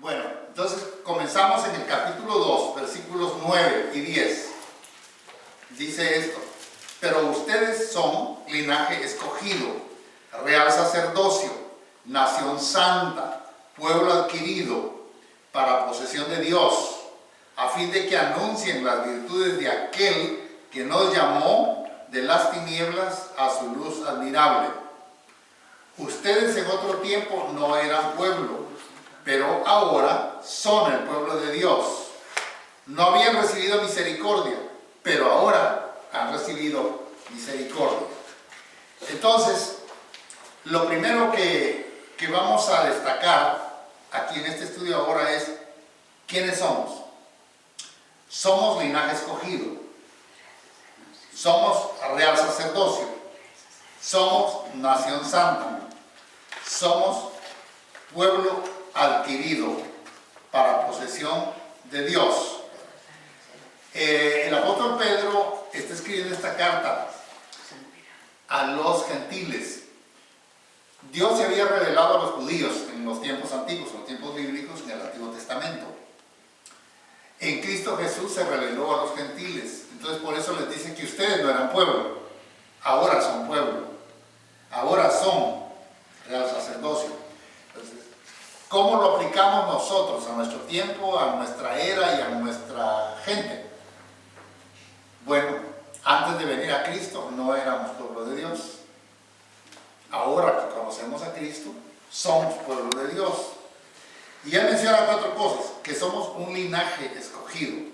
Bueno, entonces comenzamos en el capítulo 2, versículos 9 y 10. Dice esto: pero ustedes son linaje escogido, real sacerdocio, nación santa, pueblo adquirido, para posesión de Dios, a fin de que anuncien las virtudes de aquel que nos llamó de las tinieblas a su luz admirable. Ustedes en otro tiempo no eran pueblo, pero ahora son el pueblo de Dios. No habían recibido misericordia, pero ahora han recibido misericordia. Entonces, lo primero que vamos a destacar aquí en este estudio ahora es ¿quiénes somos? Somos linaje escogido, somos real sacerdocio, somos nación santa, somos pueblo adquirido para posesión de Dios. El apóstol Pedro está escribiendo esta carta a los gentiles. Dios se había revelado a los judíos en los tiempos antiguos, en los tiempos bíblicos, en el Antiguo Testamento. En Cristo Jesús se reveló a los gentiles. Entonces por eso les dice que ustedes no eran pueblo, ahora son pueblo, ahora son real sacerdocio. Entonces, ¿cómo lo aplicamos nosotros a nuestro tiempo, a nuestra era y a nuestra gente? Bueno, antes de venir a Cristo no éramos pueblo de Dios. Ahora que conocemos a Cristo, somos pueblo de Dios. Y él menciona cuatro cosas: que somos un linaje escogido.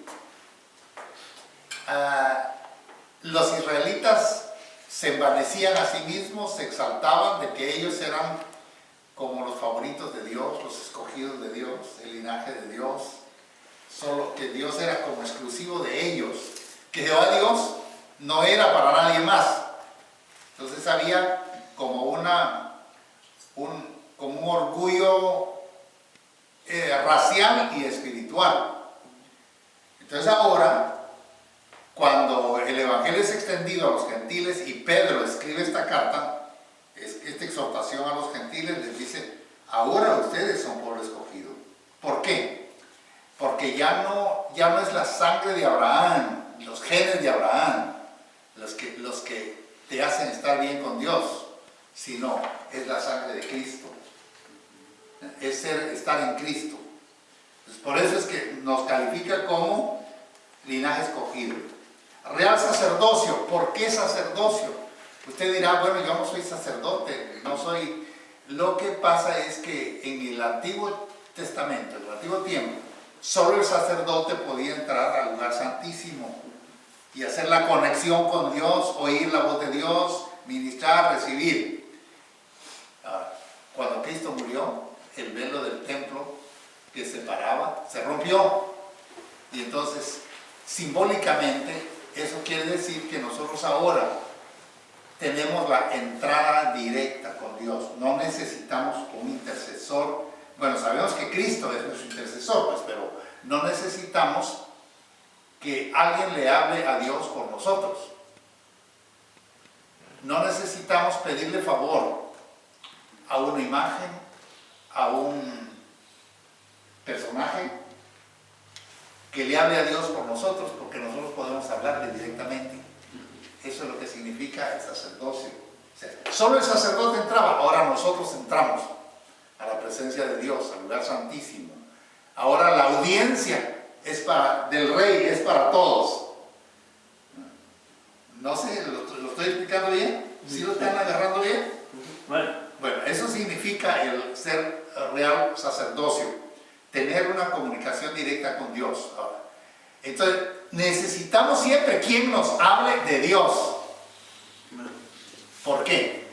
Los israelitas se envanecían a sí mismos, se exaltaban de que ellos eran como los favoritos de Dios, los escogidos de Dios, el linaje de Dios, solo que Dios era como exclusivo de ellos, que Jehová Dios no era para nadie más. Entonces había como un orgullo racial y espiritual. Entonces ahora, cuando el evangelio es extendido a los gentiles y Pedro escribe esta carta, esta exhortación a los gentiles, les dice: ahora ustedes son pueblo escogido. ¿Por qué? Porque ya no es la sangre de Abraham, los genes de Abraham, los que te hacen estar bien con Dios, sino es la sangre de Cristo, es estar en Cristo. Entonces, por eso es que nos califica como linaje escogido. Real sacerdocio. ¿Por qué sacerdocio? Usted dirá: bueno, yo no soy sacerdote, no soy... Lo que pasa es que en el Antiguo Testamento, en el Antiguo tiempo, solo el sacerdote podía entrar al lugar santísimo y hacer la conexión con Dios, oír la voz de Dios, ministrar, recibir. Cuando Cristo murió, el velo del templo que separaba se rompió, y entonces simbólicamente eso quiere decir que nosotros ahora tenemos la entrada directa con Dios. No necesitamos un intercesor. Bueno, sabemos que Cristo es nuestro intercesor, pues, pero no necesitamos que alguien le hable a Dios por nosotros. No necesitamos pedirle favor a una imagen, a un personaje que le hable a Dios por nosotros, porque nosotros podemos hablarle directamente. Eso es lo que significa el sacerdocio. O sea, solo el sacerdote entraba, ahora nosotros entramos a la presencia de Dios, al lugar santísimo. Ahora la audiencia del rey es para todos. No sé, ¿lo estoy explicando bien? ¿Sí lo están agarrando bien? Bueno, eso significa el ser real sacerdocio, tener una comunicación directa con Dios. Ahora, entonces, necesitamos siempre quien nos hable de Dios. ¿Por qué?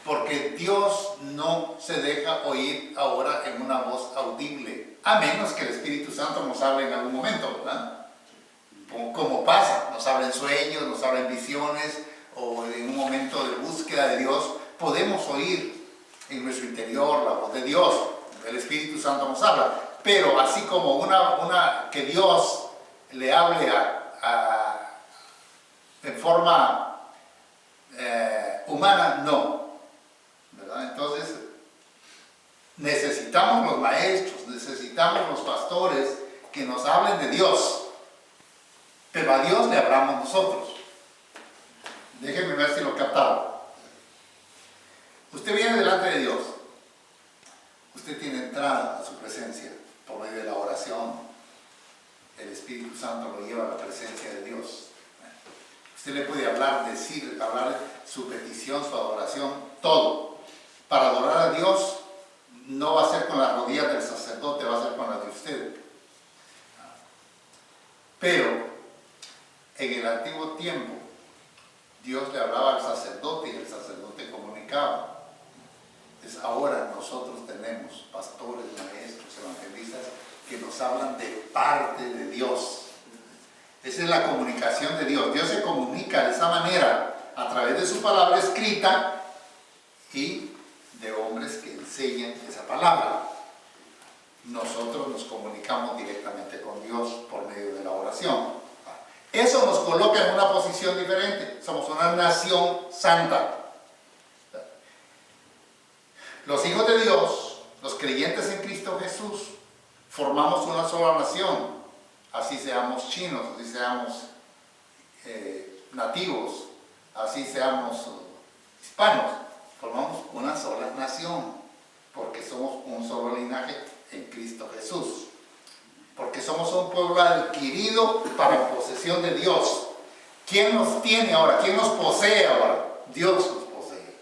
Porque Dios no se deja oír ahora en una voz audible, a menos que el Espíritu Santo nos hable en algún momento, ¿verdad? Como pasa, nos habla en sueños, nos habla en visiones, o en un momento de búsqueda de Dios, podemos oír en nuestro interior la voz de Dios, el Espíritu Santo nos habla. Pero así como que Dios le hable en forma humana, no, ¿verdad? Entonces Necesitamos los maestros, necesitamos los pastores que nos hablen de Dios. Pero a Dios le hablamos nosotros. Déjenme ver si lo captaron. Usted viene delante de Dios. Usted tiene entrada a su presencia por medio de la oración. El Espíritu Santo lo lleva a la presencia de Dios. Usted le puede hablar, hablar su petición, su adoración, todo. Para adorar a Dios no va a ser con las rodillas del sacerdote, va a ser con las de usted. Pero en el antiguo tiempo, Dios le hablaba al sacerdote y el sacerdote comunicaba. Entonces ahora nosotros tenemos pastores, maestros, evangelistas que nos hablan de parte de Dios. Esa es la comunicación de Dios. Dios se comunica de esa manera a través de su palabra escrita y de hombres que enseñan esa palabra. Nosotros nos comunicamos directamente con Dios por medio de la oración. Eso nos coloca en una posición diferente. Somos una nación santa. Los hijos de Dios, los creyentes en Cristo Jesús, formamos una sola nación. Así seamos chinos, así seamos nativos, así seamos hispanos. Formamos una sola nación, porque somos un solo linaje en Cristo Jesús. Porque somos un pueblo adquirido para posesión de Dios. ¿Quién nos tiene ahora? ¿Quién nos posee ahora? Dios nos posee.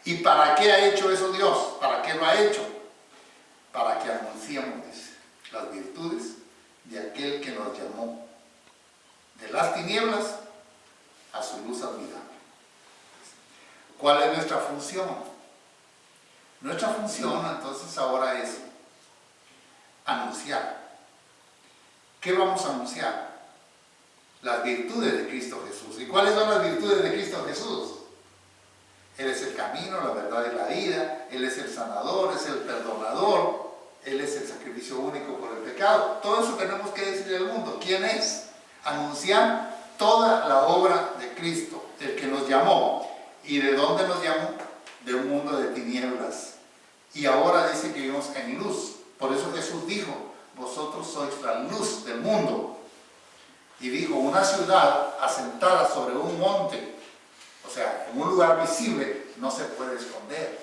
¿Y para qué ha hecho eso Dios? ¿Para qué lo ha hecho? Para que anunciemos las virtudes de aquel que nos llamó de las tinieblas a su luz admirable. ¿Cuál es nuestra función? Nuestra función entonces ahora es anunciar. ¿Qué vamos a anunciar? Las virtudes de Cristo Jesús. ¿Y cuáles son las virtudes de Cristo Jesús? Él es el camino, la verdad y la vida. Él es el sanador, es el perdonador. Él es el sacrificio único por el pecado. Todo eso tenemos que decirle al mundo. ¿Quién es? Anunciar toda la obra de Cristo, el que nos llamó. ¿Y de dónde nos llamó? De un mundo de tinieblas. Y ahora dice que vivimos en luz. Por eso Jesús dijo, vosotros sois la luz del mundo. Y dijo, una ciudad asentada sobre un monte, o sea, en un lugar visible, no se puede esconder.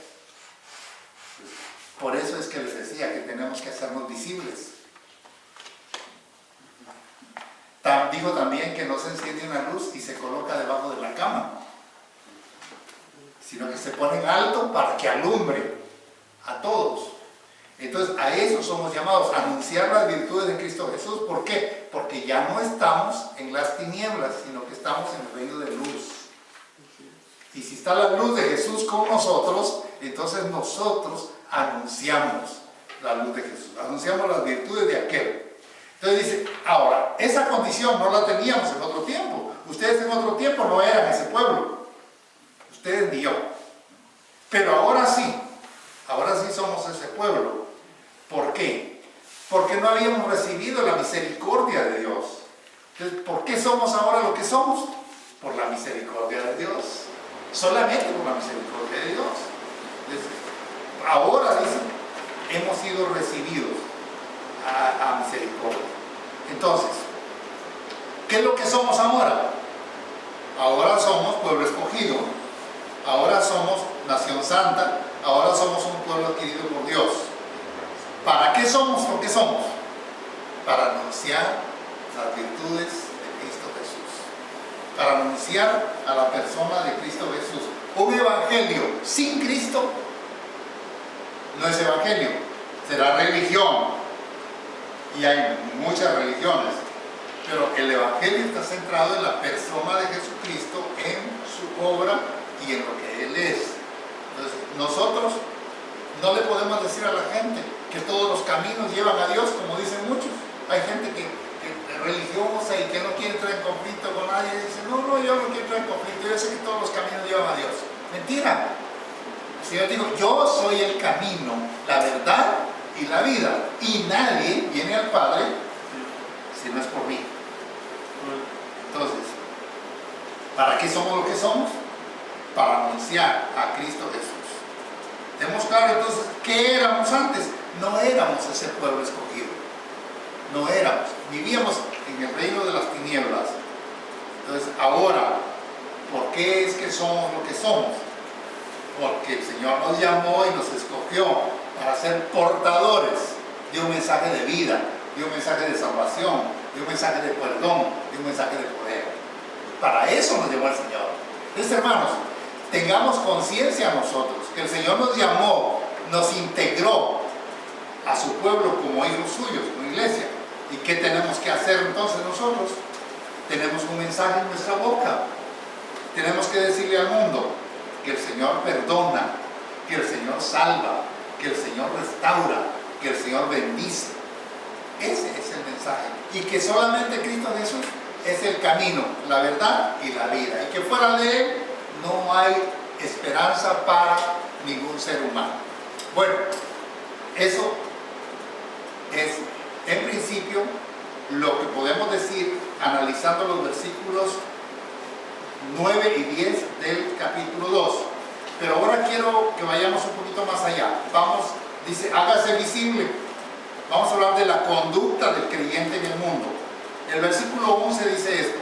Por eso es que les decía que tenemos que hacernos visibles. Dijo también que no se enciende una luz y se coloca debajo de la cama, sino que se pone en alto para que alumbre a todos. Entonces a eso somos llamados, a anunciar las virtudes de Cristo Jesús. ¿Por qué? Porque ya no estamos en las tinieblas, sino que estamos en el reino de luz. Y si está la luz de Jesús con nosotros, entonces nosotros anunciamos la luz de Jesús, anunciamos las virtudes de aquel. Entonces dice, ahora, esa condición no la teníamos en otro tiempo. Ustedes en otro tiempo no eran ese pueblo, ustedes ni yo. Pero ahora sí somos ese pueblo. ¿Por qué? Porque no habíamos recibido la misericordia de Dios. Entonces, ¿por qué somos ahora lo que somos? Por la misericordia de Dios. Solamente por la misericordia de Dios. Entonces, ahora dicen, hemos sido recibidos a misericordia. Entonces, ¿qué es lo que somos ahora? Ahora somos pueblo escogido, ahora somos nación santa, ahora somos un pueblo adquirido por Dios. ¿Para qué somos lo que somos? Para anunciar las virtudes de Cristo Jesús, para anunciar a la persona de Cristo Jesús. Un evangelio sin Cristo no es evangelio, será religión. Y hay muchas religiones, pero el evangelio está centrado en la persona de Jesucristo, en su obra y en lo que Él es. Entonces, nosotros no le podemos decir a la gente que todos los caminos llevan a Dios, como dicen muchos. Hay gente que es religiosa y que no quiere entrar en conflicto con nadie y dice, no, yo no quiero entrar en conflicto, yo sé que todos los caminos llevan a Dios. Mentira. El Señor dijo, yo soy el camino, la verdad y la vida, y nadie viene al Padre si no es por mí. Entonces, ¿para qué somos lo que somos? Para anunciar a Cristo Jesús. Tenemos claro entonces qué éramos antes. No éramos ese pueblo escogido. No éramos. Vivíamos en el reino de las tinieblas. Entonces ahora, ¿por qué es que somos lo que somos? Porque el Señor nos llamó y nos escogió para ser portadores de un mensaje de vida, de un mensaje de salvación, de un mensaje de perdón, de un mensaje de poder. Para eso nos llamó el Señor. Entonces, hermanos, tengamos conciencia nosotros que el Señor nos llamó, nos integró a su pueblo como hijos suyos, como iglesia. ¿Y qué tenemos que hacer entonces nosotros? Tenemos un mensaje en nuestra boca. Tenemos que decirle al mundo que el Señor perdona, que el Señor salva, que el Señor restaura, que el Señor bendice. Ese es el mensaje. Y que solamente Cristo Jesús es el camino, la verdad y la vida. Y que fuera de Él no hay esperanza para ningún ser humano. Bueno, eso es en principio lo que podemos decir analizando los versículos 9 y 10 del capítulo 2. Pero ahora quiero que vayamos un poquito más allá. Dice, hágase visible. Vamos a hablar de la conducta del creyente en el mundo. El versículo 11 dice esto: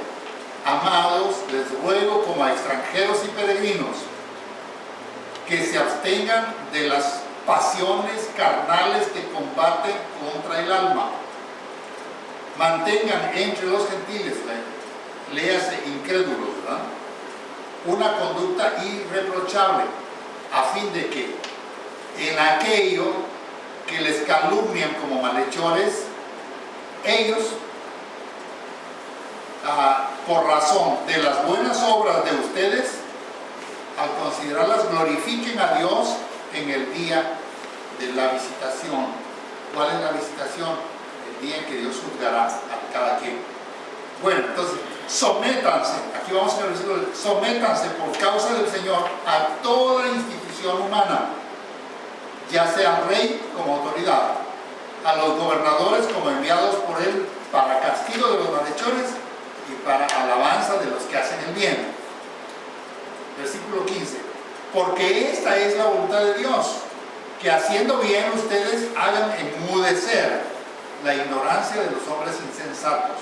amados, les ruego como a extranjeros y peregrinos que se abstengan de las pasiones carnales que combaten contra el alma. Mantengan entre los gentiles, léase incrédulos, ¿verdad?, una conducta irreprochable, a fin de que en aquello que les calumnian como malhechores, ellos, por razón de las buenas obras de ustedes, al considerarlas, glorifiquen a Dios en el día de la visitación. ¿Cuál es la visitación? El día en que Dios juzgará a cada quien. Bueno, entonces, sométanse, aquí vamos a ver, sométanse por causa del Señor a toda institución humana, ya sea rey como autoridad, a los gobernadores como enviados por Él para castigo de los malhechores y para alabanza de los que hacen el bien. Versículo 15. Porque esta es la voluntad de Dios, que haciendo bien ustedes hagan enmudecer la ignorancia de los hombres insensatos.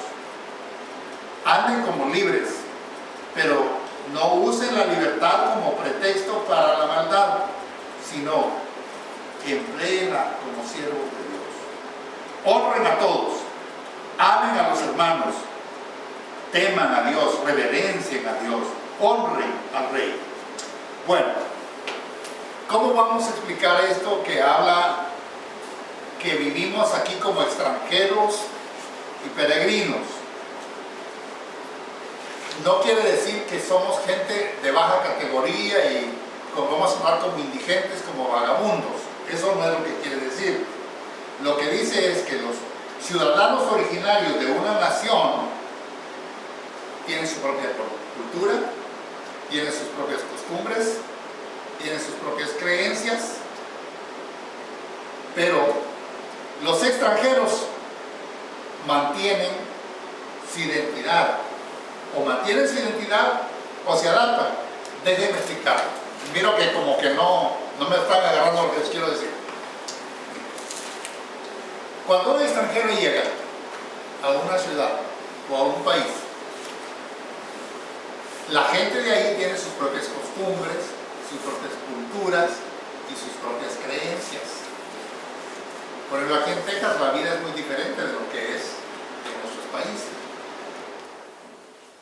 Anden como libres, pero no usen la libertad como pretexto para la maldad, sino empleenla como siervos de Dios. Honren a todos, amen a los hermanos, teman a Dios, reverencien a Dios, honren al Rey. Bueno, ¿cómo vamos a explicar esto que habla que vivimos aquí como extranjeros y peregrinos? No quiere decir que somos gente de baja categoría y vamos a hablar como indigentes, como vagabundos. Eso no es lo que quiere decir. Lo que dice es que los ciudadanos originarios de una nación tienen su propia cultura, tienen sus propias costumbres, tienen sus propias creencias, pero los extranjeros mantienen su identidad, o mantienen su identidad o se adaptan. Déjenme explicar. Miro que como que no me están agarrando lo que les quiero decir. Cuando un extranjero llega a una ciudad o a un país, la gente de ahí tiene sus propias costumbres, sus propias culturas y sus propias creencias. Por ejemplo, aquí en Texas la vida es muy diferente de lo que es en nuestros países.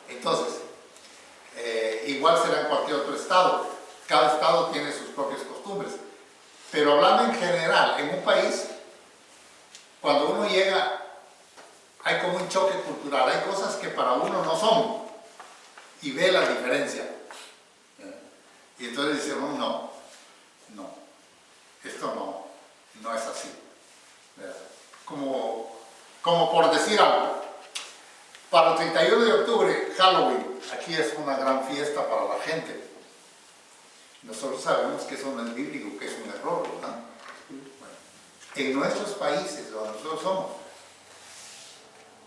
Entonces, igual será en cualquier otro estado. Cada estado tiene sus propias costumbres. Pero hablando en general, en un país, cuando uno llega, hay como un choque cultural. Hay cosas que para uno no son. Y ve la diferencia. Y entonces dice, no, esto no es así. Como por decir algo. Para el 31 de octubre, Halloween, aquí es una gran fiesta para la gente. Nosotros sabemos que eso no es bíblico, que es un error, ¿verdad? Bueno, en nuestros países, donde nosotros somos,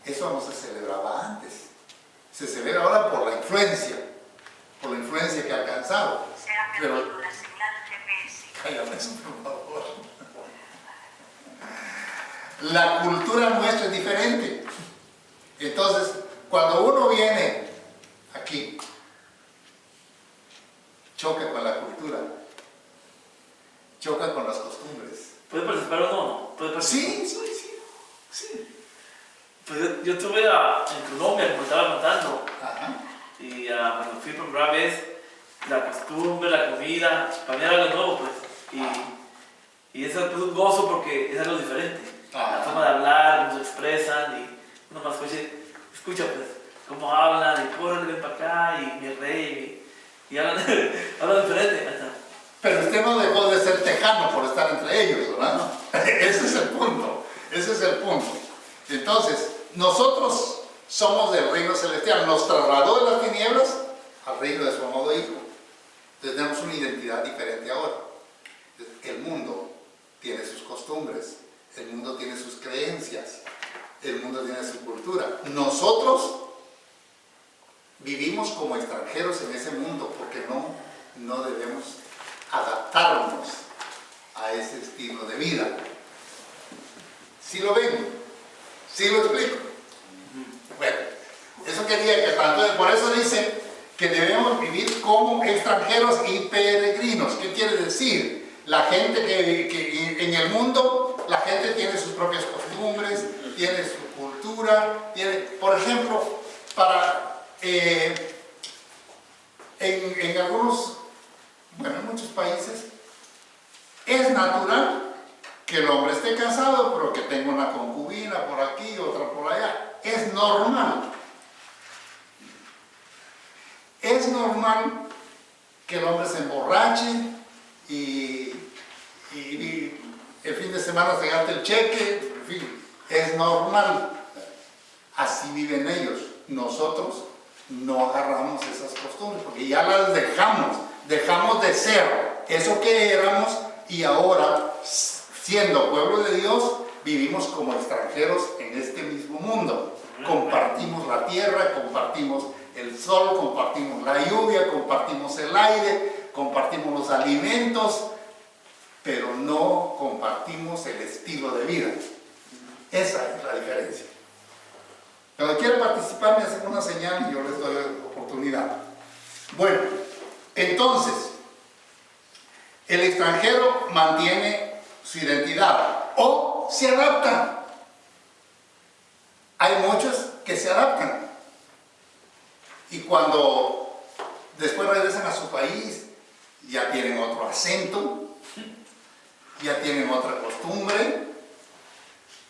eso no se celebraba antes. Se celebra ahora por la influencia que ha alcanzado. Será perdido la señal GPS. Hágame eso, por favor. La cultura nuestra es diferente. Entonces, cuando uno viene aquí, choca con la cultura, choca con las costumbres. ¿Puede participar o no? ¿Puede participar? Sí. Pues yo estuve en Colombia, como estaba contando, Ajá. y cuando fui por primera vez, la costumbre, la comida, para mí era algo nuevo, pues. Y eso es un gozo porque es algo diferente. Ajá. La forma de hablar, cómo se expresan, y uno más escucha pues, cómo hablan, y córrele, ven para acá, y mi rey, y hablan, hablan diferente. Pero usted no dejó de ser tejano por estar entre ellos, ¿verdad? No. Ese es el punto. Ese es el punto. Entonces, nosotros somos del reino celestial. Nos trasladó de las tinieblas al reino de su amado Hijo. Entonces, tenemos una identidad diferente ahora. El mundo tiene sus costumbres. El mundo tiene sus creencias. El mundo tiene su cultura. Nosotros vivimos como extranjeros en ese mundo porque no debemos adaptarnos a ese estilo de vida. ¿Sí lo ven? ¿Sí lo explico? Bueno, eso quería que tanto, por eso dice que debemos vivir como extranjeros y peregrinos. ¿Qué quiere decir? La gente que en el mundo, la gente tiene sus propias costumbres, tiene su cultura, por ejemplo, en algunos, bueno, en muchos países, es natural que el hombre esté casado, pero que tenga una concubina por aquí, otra por allá. Es normal. Es normal que el hombre se emborrache y el fin de semana se gaste el cheque, en fin, es normal. Así viven ellos. Nosotros no agarramos esas costumbres porque ya las dejamos de ser eso que éramos y ahora, siendo pueblo de Dios, vivimos como extranjeros en este mismo mundo. Compartimos la tierra, compartimos el sol, compartimos la lluvia, compartimos el aire, compartimos los alimentos, pero no compartimos el estilo de vida. Esa es la diferencia. Cuando quieran participar, me hacen una señal y yo les doy la oportunidad. Bueno, entonces, el extranjero mantiene su identidad o se adapta. Hay muchos que se adaptan y cuando después regresan a su país ya tienen otro acento, ya tienen otra costumbre,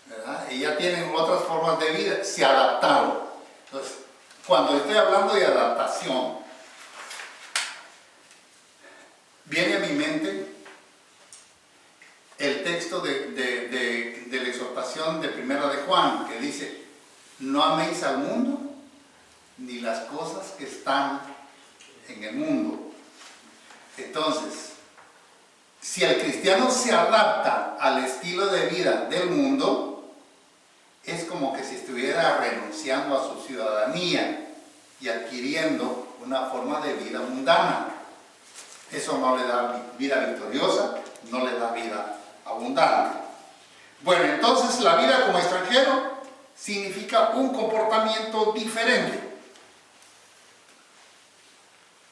¿verdad? Y ya tienen otras formas de vida, se adaptaron. Entonces, cuando estoy hablando de adaptación, viene a mi mente el texto de la exhortación de Primera de Juan, que dice: no améis al mundo ni las cosas que están en el mundo. Entonces, si el cristiano se adapta al estilo de vida del mundo, es como que si estuviera renunciando a su ciudadanía y adquiriendo una forma de vida mundana. Eso no le da vida victoriosa, no le da vida abundante. Bueno, entonces la vida como extranjero significa un comportamiento diferente.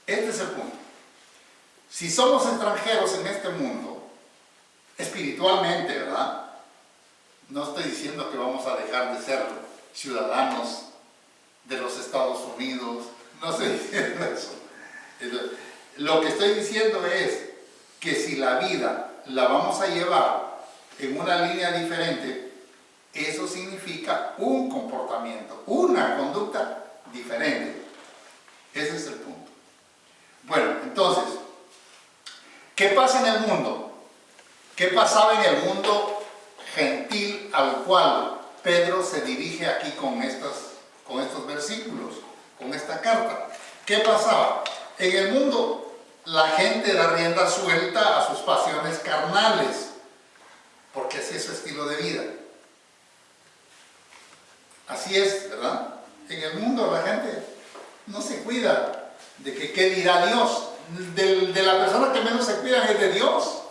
Este es el punto. Si somos extranjeros en este mundo, espiritualmente, ¿verdad? No estoy diciendo que vamos a dejar de ser ciudadanos de los Estados Unidos, no estoy diciendo eso. Lo que estoy diciendo es que si la vida la vamos a llevar en una línea diferente, eso significa un comportamiento, una conducta diferente. Ese es el punto. Bueno, entonces, ¿qué pasa en el mundo? ¿Qué pasaba en el mundo gentil al cual Pedro se dirige aquí con estos versículos, con esta carta? ¿Qué pasaba? En el mundo la gente da rienda suelta a sus pasiones carnales, porque así es su estilo de vida. Así es, ¿verdad? En el mundo la gente no se cuida de que qué dirá Dios. De la persona que menos se cuida es de Dios.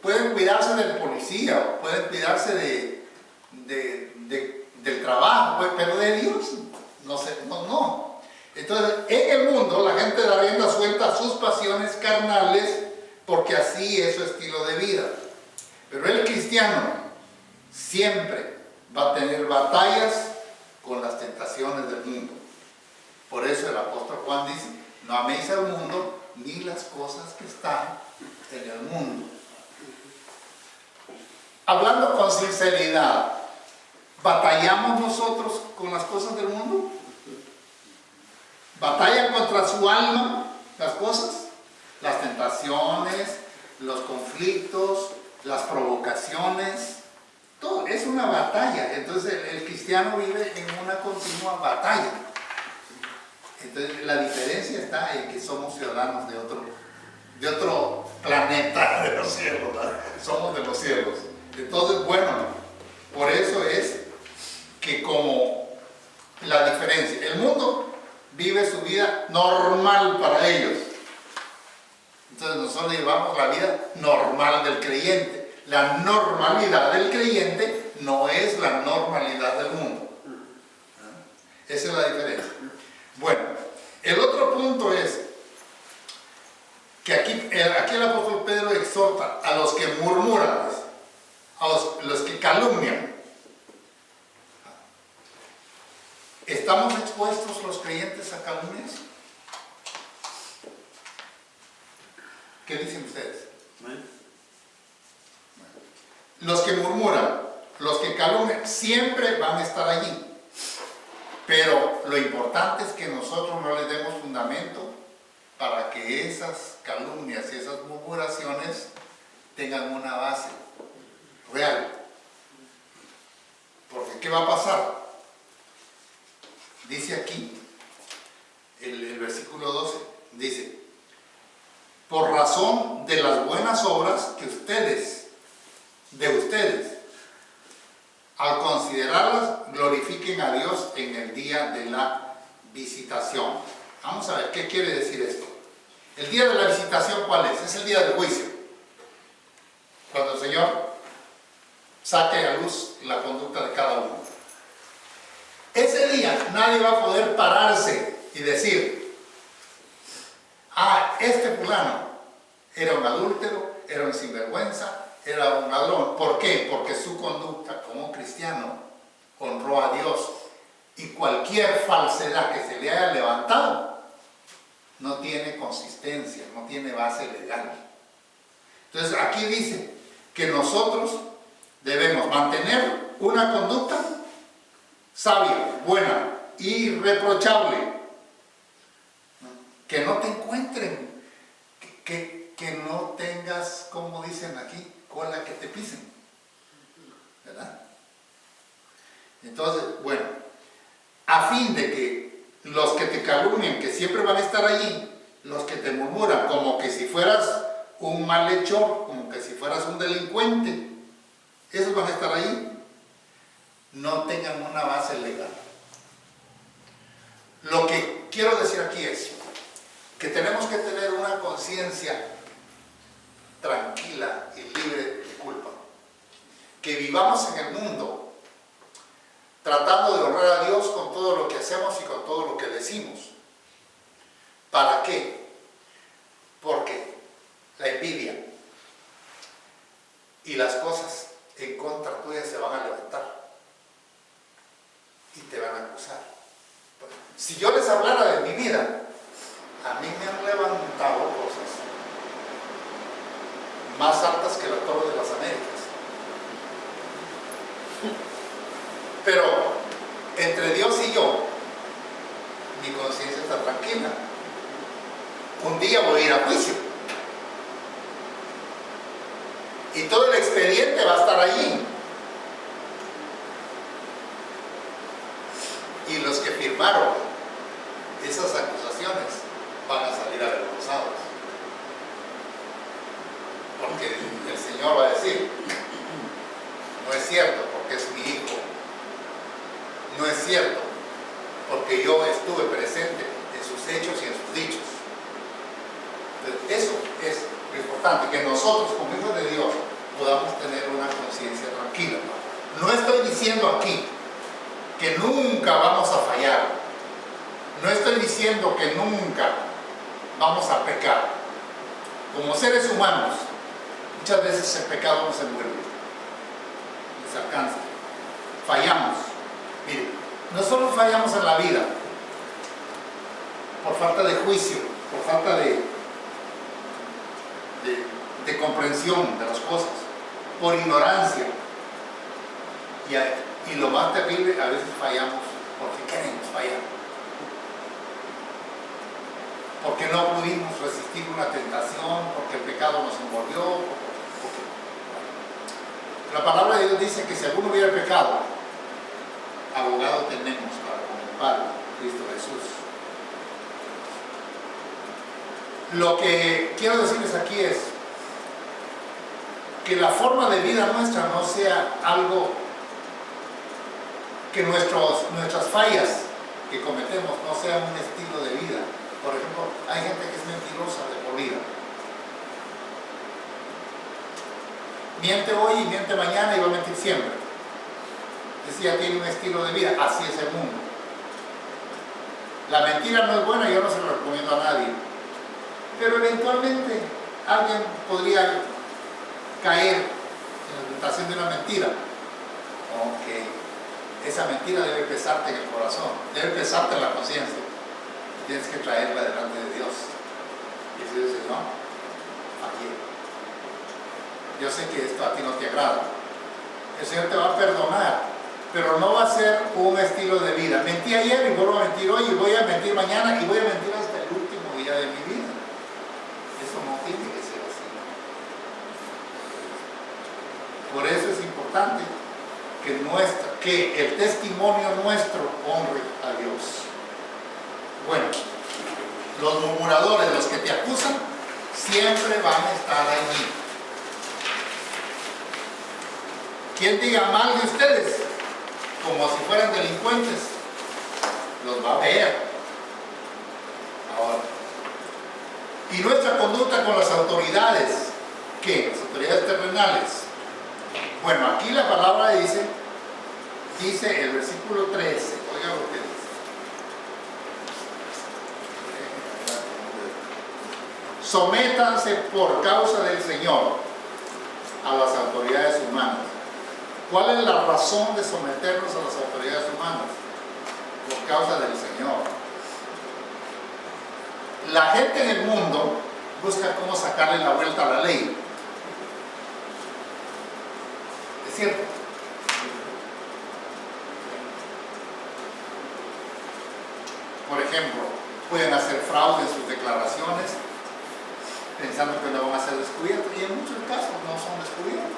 pueden cuidarse del policía, pueden cuidarse del trabajo, pero de Dios no sé, no. Entonces, en el mundo la gente da rienda suelta a sus pasiones carnales porque así es su estilo de vida. Pero el cristiano siempre va a tener batallas con las tentaciones del mundo. Por eso el apóstol Juan dice, no améis al mundo ni las cosas que están en el mundo. Hablando con sinceridad, ¿batallamos nosotros con las cosas del mundo? ¿Batallan contra su alma las cosas? Las tentaciones, los conflictos, las provocaciones, todo es una batalla. Entonces el cristiano vive en una continua batalla. Entonces la diferencia está en que somos ciudadanos de otro planeta, de los cielos, ¿verdad? Somos de los cielos. Entonces, bueno, por eso es que como la diferencia, el mundo vive su vida normal para ellos. Entonces nosotros llevamos la vida normal del creyente. La normalidad del creyente no es la normalidad del mundo. Esa es la diferencia. Bueno, el otro punto es que aquí el apóstol Pedro exhorta a los que murmuran, a los que calumnian. ¿Estamos expuestos los creyentes a calumnias? ¿Qué dicen ustedes? Los que murmuran, los que calumnian, siempre van a estar allí. Pero lo importante es que nosotros no les demos fundamento para que esas calumnias y esas murmuraciones tengan una base real. Porque ¿qué va a pasar? Dice aquí, el versículo 12, dice, por razón de las buenas obras que ustedes, al considerarlas, glorifiquen a Dios en el día de la visitación. Vamos a ver, ¿qué quiere decir esto? El día de la visitación, ¿cuál es? Es el día del juicio. Cuando el Señor saque a luz la conducta de cada uno. Ese día nadie va a poder pararse y decir, este fulano era un adúltero, era un sinvergüenza, era un ladrón. ¿Por qué? Porque su conducta como cristiano honró a Dios y cualquier falsedad que se le haya levantado no tiene consistencia, no tiene base legal. Entonces aquí dice que nosotros debemos mantener una conducta sabia, buena, irreprochable. Que no te encuentren, que no tengas, como dicen aquí, cola que te pisen, ¿verdad? Entonces, bueno, a fin de que los que te calumnien, que siempre van a estar allí, los que te murmuran, como que si fueras un malhechor, como que si fueras un delincuente, esos van a estar allí, no tengan una base legal. Lo que quiero decir aquí es que tenemos que tener una conciencia tranquila y libre de culpa. Que vivamos en el mundo tratando de honrar a Dios con todo lo que hacemos y con todo lo que decimos. ¿Para qué? Porque la envidia y las cosas en contra tuya se van a levantar y te van a acusar. Si yo les hablara de mi vida, a mí me han levantado cosas más altas que la Torre de las Américas. Pero entre Dios y yo, mi conciencia está tranquila. Un día voy a ir a juicio. Y todo el expediente va a estar allí. Y los que firmaron esas acusaciones van a salir avergonzados. Porque el Señor va a decir, no es cierto porque es mi hijo. No es cierto porque yo estuve presente en sus hechos y en sus dichos. Entonces, eso es Lo importante, que nosotros como hijos de Dios podamos tener una conciencia tranquila. No estoy diciendo aquí que nunca vamos a fallar. No estoy diciendo que nunca vamos a pecar. Como seres humanos, muchas veces el pecado nos envuelve, nos alcanza. Fallamos. Mire, no solo fallamos en la vida por falta de juicio, por falta de comprensión de las cosas, por ignorancia. Y lo más terrible, a veces fallamos porque queremos fallar. Porque no pudimos resistir una tentación, porque el pecado nos envolvió. La palabra de Dios dice que si alguno hubiera pecado, abogado tenemos para con el Padre, Cristo Jesús. Lo que quiero decirles aquí es que la forma de vida nuestra no sea algo que nuestras fallas que cometemos no sean un estilo de vida. Por ejemplo, hay gente que es mentirosa de por vida. Miente hoy y miente mañana y va a mentir siempre. Decía, tiene un estilo de vida, así es el mundo. La mentira no es buena, yo no se lo recomiendo a nadie. Pero eventualmente alguien podría caer en la tentación de una mentira. Ok. Esa mentira debe pesarte en el corazón, debe pesarte en la conciencia. Tienes que traerla delante de Dios. Y decir, Señor, fallé. Yo sé que esto a ti no te agrada. El Señor te va a perdonar, pero no va a ser un estilo de vida. Mentí ayer y vuelvo a mentir hoy y voy a mentir mañana y voy a mentir hasta el último día de mi vida. Eso no tiene que ser así. Por eso es importante que el testimonio nuestro honre a Dios. Bueno, los murmuradores, los que te acusan, siempre van a estar allí. Quien diga mal de ustedes, como si fueran delincuentes, los va a ver. Ahora, y nuestra conducta con las autoridades, ¿qué? Las autoridades terrenales. Bueno, aquí la palabra dice el versículo 13, oiga lo que dice. Sométanse por causa del Señor a las autoridades humanas. ¿Cuál es la razón de someternos a las autoridades humanas? Por causa del Señor. La gente en el mundo busca cómo sacarle la vuelta a la ley. ¿Es cierto? Por ejemplo, pueden hacer fraude en sus declaraciones pensando que no van a ser descubiertos y en muchos casos no son descubiertos.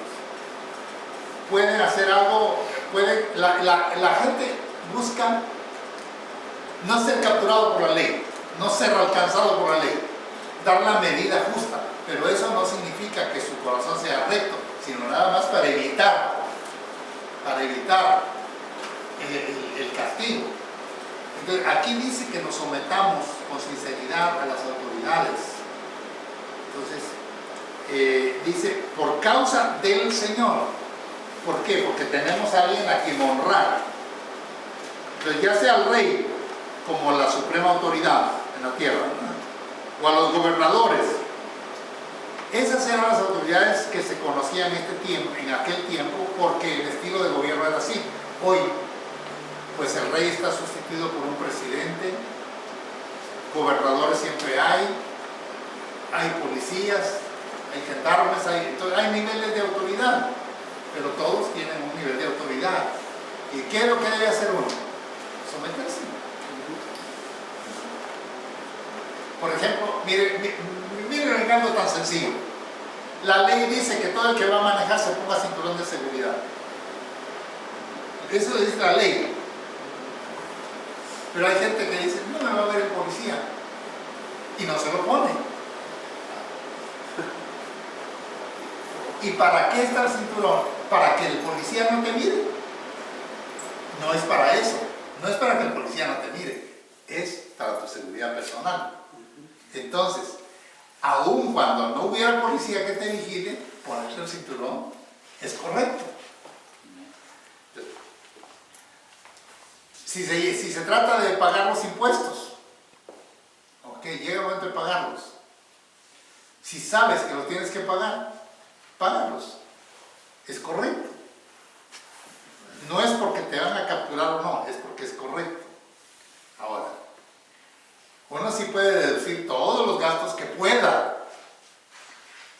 Pueden hacer algo, la gente busca no ser capturado por la ley, no ser alcanzado por la ley, dar la medida justa, pero eso no significa que su corazón sea recto, sino nada más para evitar el castigo. Entonces, aquí dice que nos sometamos con sinceridad a las autoridades. Entonces, dice, por causa del Señor. ¿Por qué? Porque tenemos a alguien a quien honrar. Entonces, ya sea al rey como la suprema autoridad en la tierra, o a los gobernadores. Esas eran las autoridades que se conocían en aquel tiempo, porque el estilo de gobierno era así. Hoy, pues el rey está sustituido por un presidente, gobernadores siempre hay policías, hay gendarmes, entonces hay niveles de autoridad, pero todos tienen un nivel de autoridad. ¿Y qué es lo que debe hacer uno? Someterse. Por ejemplo, miren algo tan sencillo. La ley dice que todo el que va a manejar se ponga cinturón de seguridad. Eso dice la ley. Pero hay gente que dice, no me va a ver el policía. Y no se lo pone. ¿Y para qué está el cinturón? ¿Para que el policía no te mire? No es para eso. No es para que el policía no te mire. Es para tu seguridad personal. Entonces, Aun cuando no hubiera policía que te vigile, ponerse el cinturón es correcto. Si se trata de pagar los impuestos, ok, llega el momento de pagarlos. Si sabes que los tienes que pagar, págalos. Es correcto. No es porque te van a capturar o no, es porque es correcto. Ahora, uno sí puede deducir todos los gastos que pueda,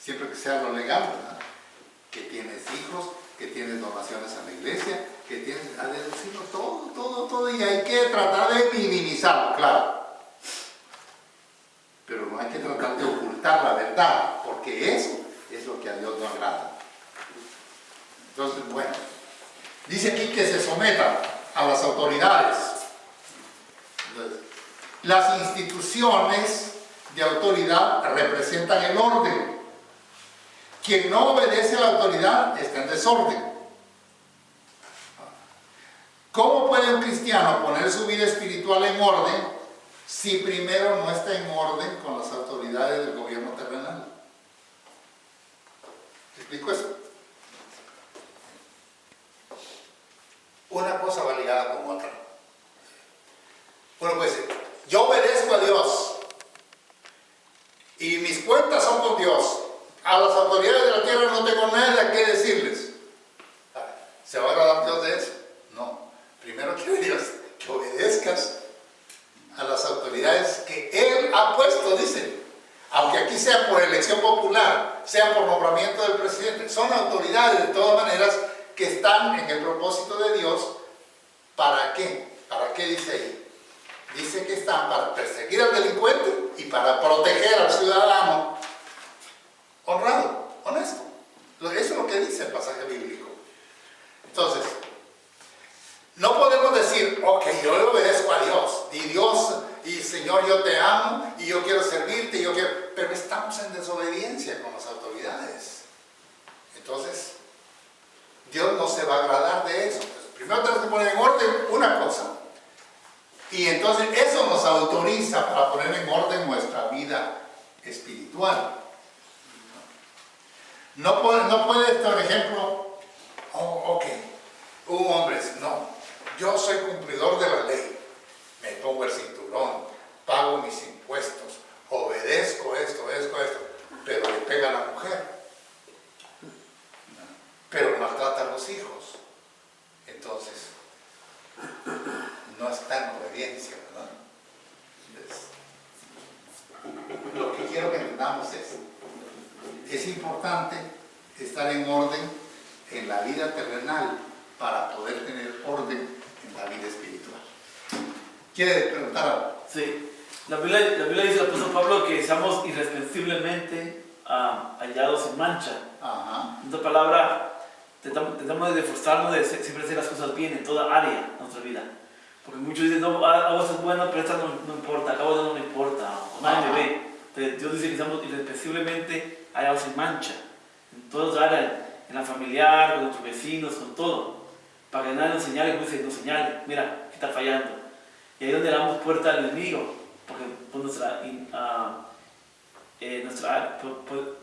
siempre que sea lo legal, ¿verdad? Que tienes hijos, que tienes donaciones a la iglesia, que tienes a deducirlo todo, y hay que tratar de minimizarlo, claro. Pero no hay que tratar de ocultar la verdad, porque eso es lo que a Dios no agrada. Entonces, bueno, dice aquí que se sometan a las autoridades. Entonces, las instituciones de autoridad representan el orden. Quien no obedece a la autoridad está en desorden. ¿Cómo puede un cristiano poner su vida espiritual en orden si primero no está en orden con las autoridades del gobierno terrenal? ¿Te explico eso? Una cosa va ligada con otra. Uno puede decir, yo obedezco a Dios y mis cuentas son con Dios. A las autoridades de la tierra no tengo nada que decirles. ¿Se va a agradar Dios de eso? No. Primero quiere Dios que obedezcas a las autoridades que Él ha puesto, dice. Aunque aquí sea por elección popular, sea por nombramiento del presidente, son autoridades de todas maneras que están en el propósito de Dios. ¿Para qué? ¿Para qué dice ahí? Dice que están para perseguir al delincuente y para proteger al ciudadano honrado, honesto. Eso es lo que dice el pasaje bíblico. Entonces, no podemos decir, ok, yo le obedezco a Dios, y Señor, yo te amo, y yo quiero servirte, pero estamos en desobediencia con las autoridades. Entonces, Dios no se va a agradar de eso. Pues, primero tenemos que poner en orden una cosa, y entonces eso nos autoriza para poner en orden nuestra vida espiritual. No puede, por ejemplo, ok, un hombre dice, no, yo soy cumplidor de la ley, me pongo el cinturón, pago mis impuestos, obedezco esto, pero le pega a la mujer, pero maltrata a los hijos. Entonces, no está en obediencia, ¿verdad? Entonces, lo que quiero que entendamos es importante estar en orden en la vida terrenal para poder tener orden en la vida espiritual. ¿Quiere preguntar algo? Sí. La Biblia dice el apóstol Pablo que seamos irreprensiblemente hallados sin mancha. Ajá. En otra palabra, tratamos de esforzarnos de siempre hacer las cosas bien en toda área de nuestra vida. Porque muchos dicen, no, hago esto bueno, pero esta no importa, acabo de no me importa, o nadie me ve. Entonces, Dios dice que estamos irreprensiblemente hallados sin mancha. En todas áreas, en la familiar, con nuestros vecinos, con todo. Para que nadie nos señale, como dice, nos señale, mira, que está fallando. Y ahí es donde le damos puerta al enemigo, porque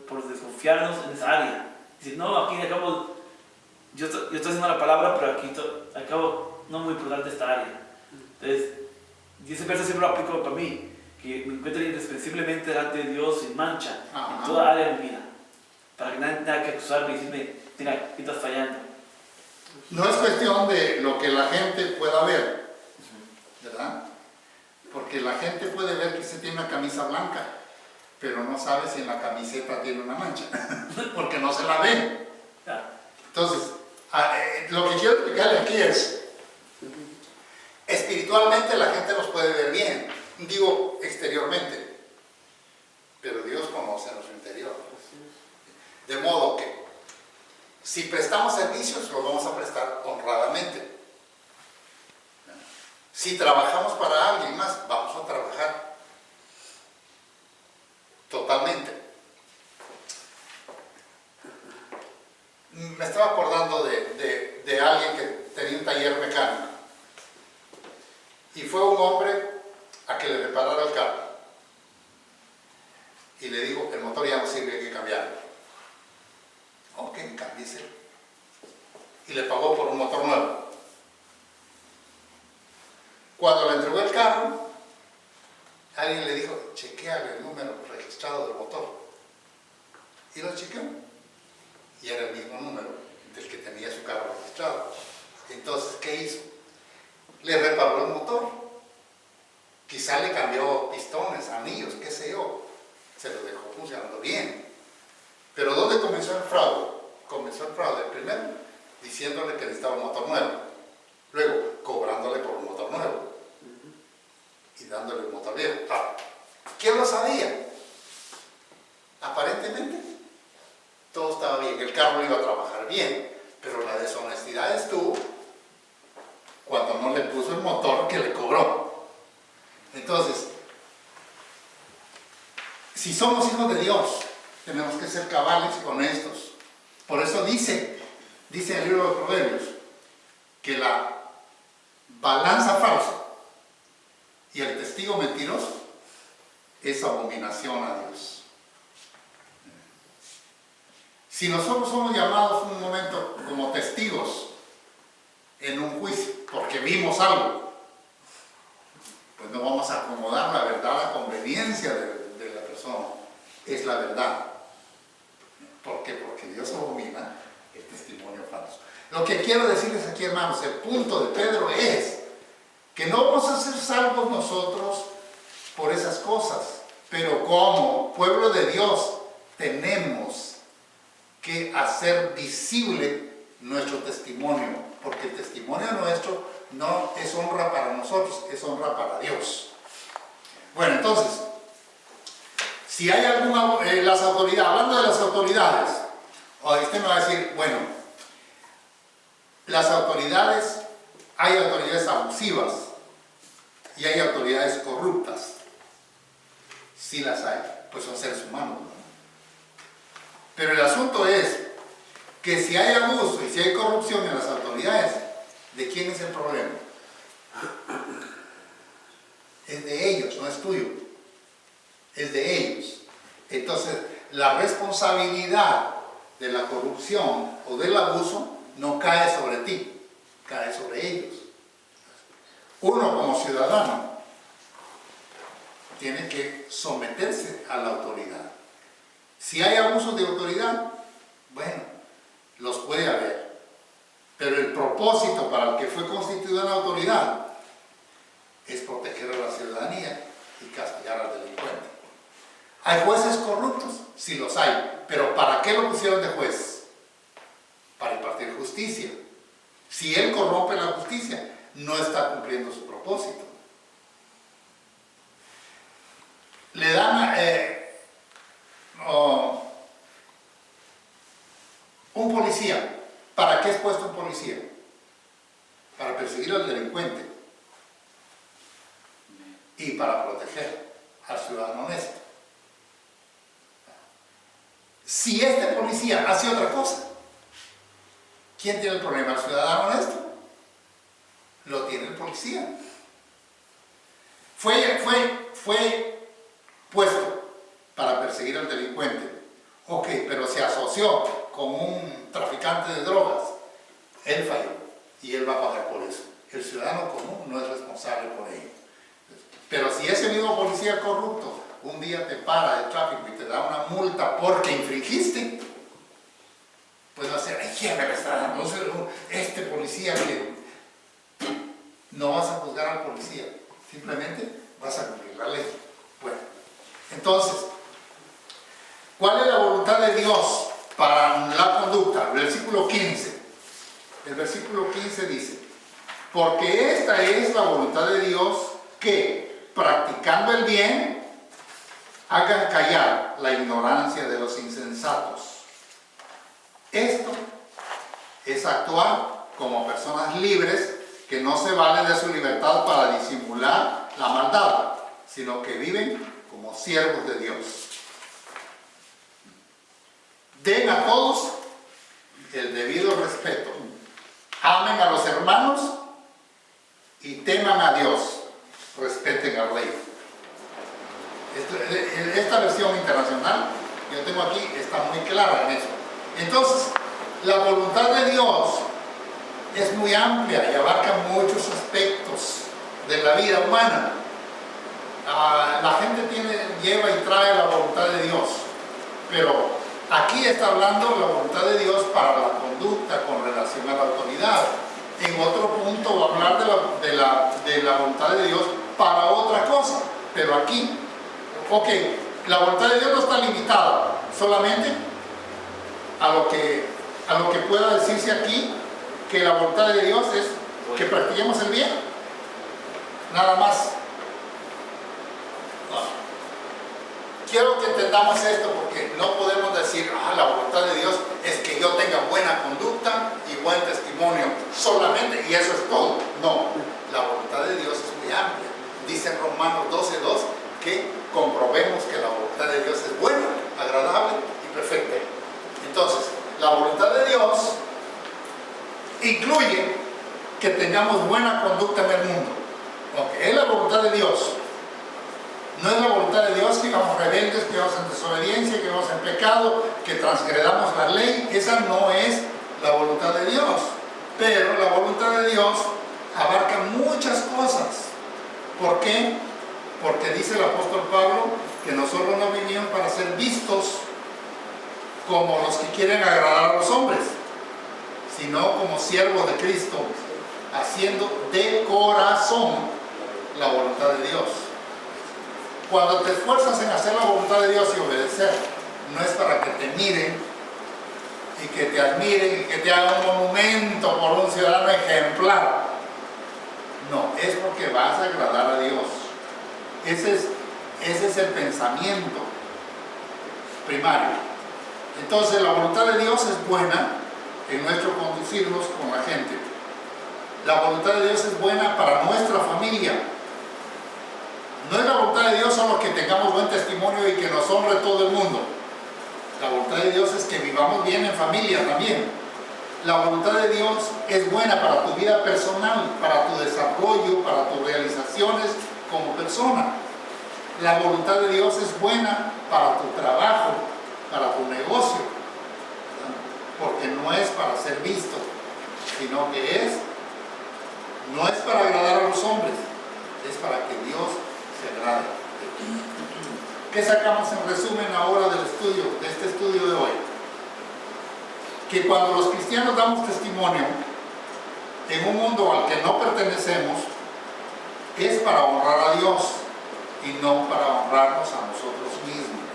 por desconfiarnos en esa área. Dice, no, aquí acabo, yo estoy haciendo la palabra, pero aquí acabo, no es muy importante esta área. Entonces, y ese verso siempre lo aplico para mí, que me encuentre irreprensiblemente delante de Dios sin mancha, en toda área de mi vida. Para que nadie tenga que acusarme y decirme, mira, aquí estás fallando. No es cuestión de lo que la gente pueda ver, ¿verdad? Porque la gente puede ver que usted tiene una camisa blanca, pero no sabe si en la camiseta tiene una mancha, porque no se la ve. Entonces, lo que quiero explicarle aquí es, espiritualmente la gente nos puede ver bien, digo exteriormente, pero Dios conoce nuestro interior. De modo que, si prestamos servicios, los vamos a prestar honradamente. Si trabajamos para alguien más, vamos a trabajar totalmente. Me estaba acordando de alguien que tenía un taller mecánico y fue un hombre a que le reparara el carro. y le dijo, el motor ya no sirve, hay que cambiarlo. Ok, cámbiese. Y le pagó por un motor nuevo. Cuando le entregó el carro, alguien le dijo, chequeale el número registrado del motor. Y lo chequeó. Y era el mismo número del que tenía su carro registrado. Entonces, ¿qué hizo? Le reparó el motor. Quizá le cambió pistones, anillos, qué sé yo. Se lo dejó funcionando bien. Pero ¿dónde comenzó el fraude? Comenzó el fraude primero diciéndole que necesitaba un motor nuevo. Luego, cobrándole por un motor nuevo. Y dándole un motor viejo. Ah, ¿quién lo sabía? Aparentemente, todo estaba bien. El carro iba a trabajar bien. Pero la deshonestidad estuvo cuando no le puso el motor que le cobró. Entonces, si somos hijos de Dios, tenemos que ser cabales y honestos. Por eso dice el libro de Proverbios, que la balanza falsa y el testigo mentiroso es abominación a Dios. Si nosotros somos llamados un momento como testigos en un juicio, porque vimos algo, pues no vamos a acomodar la verdad a conveniencia de la persona. Es la verdad. ¿Por qué? Porque Dios abomina el testimonio falso. Lo que quiero decirles aquí, hermanos, el punto de Pedro es que no vamos a ser salvos nosotros por esas cosas, pero como pueblo de Dios tenemos que hacer visible nuestro testimonio, porque el testimonio nuestro no es honra para nosotros, es honra para Dios. Bueno, entonces, si hay alguna, las autoridades, hablando de las autoridades, usted me va a decir, bueno, las autoridades, hay autoridades abusivas y hay autoridades corruptas. Sí las hay, pues son seres humanos, ¿no? Pero el asunto es que si hay abuso y si hay corrupción en las autoridades, ¿de quién es el problema? Es de ellos, no es tuyo. Es de ellos. Entonces, la responsabilidad de la corrupción o del abuso no cae sobre ti, cae sobre ellos. Uno como ciudadano tiene que someterse a la autoridad. Si hay abusos de autoridad, bueno, los puede haber. Pero el propósito para el que fue constituida la autoridad es proteger a la ciudadanía y castigar al delincuente. ¿Hay jueces corruptos? Sí los hay. ¿Pero para qué lo pusieron de juez? Para impartir justicia. Si él corrompe la justicia, no está cumpliendo su propósito. Le dan un policía. ¿Para qué es puesto un policía? Para perseguir al delincuente y para proteger al ciudadano honesto. Si este policía hace otra cosa, ¿quién tiene el problema? ¿El ciudadano honesto? Lo tiene el policía. Fue puesto para perseguir al delincuente. Ok, pero se asoció con un traficante de drogas. Él falló y él va a pagar por eso. El ciudadano común no es responsable por ello. Pero si ese mismo policía corrupto un día te para de tráfico y te da una multa porque infringiste, pues va a ser, ¿quién me la está dando? Este policía que... No vas a juzgar al policía, simplemente vas a cumplir la ley. Bueno, entonces, ¿cuál es la voluntad de Dios para la conducta? Versículo 15. El versículo 15 dice, porque esta es la voluntad de Dios que, practicando el bien, hagan callar la ignorancia de los insensatos. Esto es actuar como personas libres que no se valen de su libertad para disimular la maldad, sino que viven como siervos de Dios. Den a todos el debido respeto. Amen a los hermanos y teman a Dios. Respeten al rey. Esta versión internacional que yo tengo aquí está muy clara en eso. Entonces, la voluntad de Dios es muy amplia y abarca muchos aspectos de la vida humana. La gente lleva y trae la voluntad de Dios, pero aquí está hablando la voluntad de Dios para la conducta con relación a la autoridad. En otro punto va a hablar de la voluntad de Dios para otra cosa, pero aquí, ok, la voluntad de Dios no está limitada solamente a lo que pueda decirse aquí, que la voluntad de Dios es que practiquemos el bien, nada más. Quiero que entendamos esto, porque no podemos decir, la voluntad de Dios es que yo tenga buena conducta y buen testimonio solamente, y eso es todo. No, la voluntad de Dios es muy amplia. Dice en Romanos 12:2 que comprobemos que la voluntad de Dios es buena, agradable y perfecta. Entonces, la voluntad de Dios incluye que tengamos buena conducta en el mundo. Es la voluntad de Dios. No es la voluntad de Dios que vivamos rebeldes, que vivamos en desobediencia, que vivamos en pecado, que transgredamos la ley. Esa no es la voluntad de Dios. Pero la voluntad de Dios abarca muchas cosas. ¿Por qué? Porque dice el apóstol Pablo que nosotros no vinimos para ser vistos como los que quieren agradar a los hombres, sino como siervos de Cristo, haciendo de corazón la voluntad de Dios. Cuando te esfuerzas en hacer la voluntad de Dios y obedecer, no es para que te miren y que te admiren y que te hagan un monumento por un ciudadano ejemplar. No, es porque vas a agradar a Dios. Ese es el pensamiento primario. Entonces, la voluntad de Dios es buena en nuestro conducirnos con la gente. La voluntad de Dios es buena para nuestra familia. No es la voluntad de Dios solo que tengamos buen testimonio y que nos honre todo el mundo. La voluntad de Dios es que vivamos bien en familia también. La voluntad de Dios es buena para tu vida personal, para tu desarrollo, para tus realizaciones como persona. La voluntad de Dios es buena para tu trabajo, para tu negocio, porque no es para ser visto, sino que no es para agradar a los hombres, es para que Dios se agrade de ti. ¿Qué sacamos en resumen ahora de este estudio de hoy? Que cuando los cristianos damos testimonio en un mundo al que no pertenecemos, es para honrar a Dios y no para honrarnos a nosotros mismos.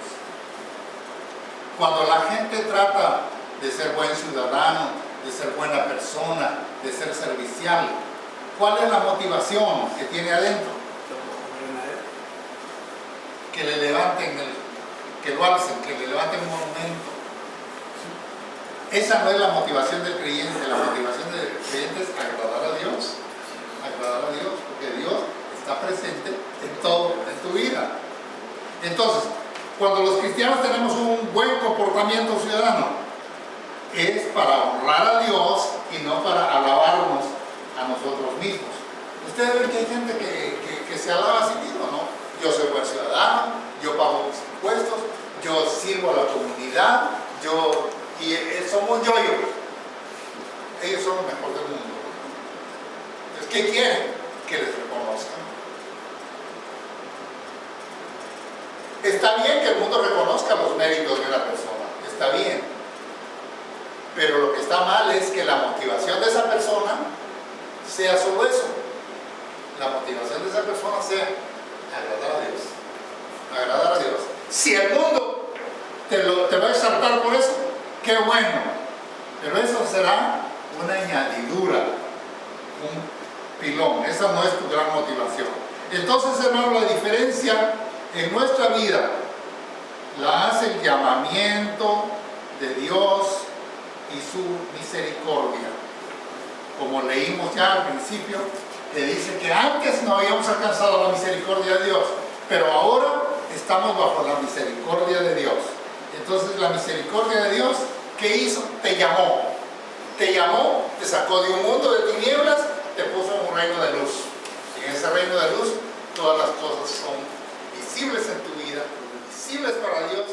Cuando la gente trata de ser buen ciudadano, de ser buena persona, de ser servicial, ¿cuál es la motivación que tiene adentro? Que le levanten, que lo alcen, que le levanten un monumento. Esa no es la motivación del creyente. La motivación del creyente es agradar a Dios, porque Dios está presente en todo, en tu vida. Entonces, cuando los cristianos tenemos un buen comportamiento ciudadano, es para honrar a Dios y no para alabarnos a nosotros mismos. Ustedes ven que hay gente que se alaba a sí mismo, ¿no? Yo soy buen ciudadano, yo pago mis impuestos, yo sirvo a la comunidad, somos yo-yo. Ellos son los mejores del mundo. Entonces, ¿qué quieren? Que les reconozcan. Está bien que el mundo reconozca los méritos de una persona, está bien. Pero lo que está mal es que la motivación de esa persona sea solo eso. La motivación de esa persona sea agradar a Dios. Agradar a Dios. Si el mundo te va a exaltar por eso, qué bueno. Pero eso será una añadidura, un pilón. Esa no es tu gran motivación. Entonces, hermano, la diferencia en nuestra vida la hace el llamamiento de Dios y su misericordia. Como leímos ya al principio, que dice que antes no habíamos alcanzado la misericordia de Dios, pero ahora estamos bajo la misericordia de Dios. Entonces, la misericordia de Dios, ¿qué hizo? Te llamó, te sacó de un mundo de tinieblas, te puso en un reino de luz. Y en ese reino de luz todas las cosas son visibles en tu vida, pero visibles para Dios,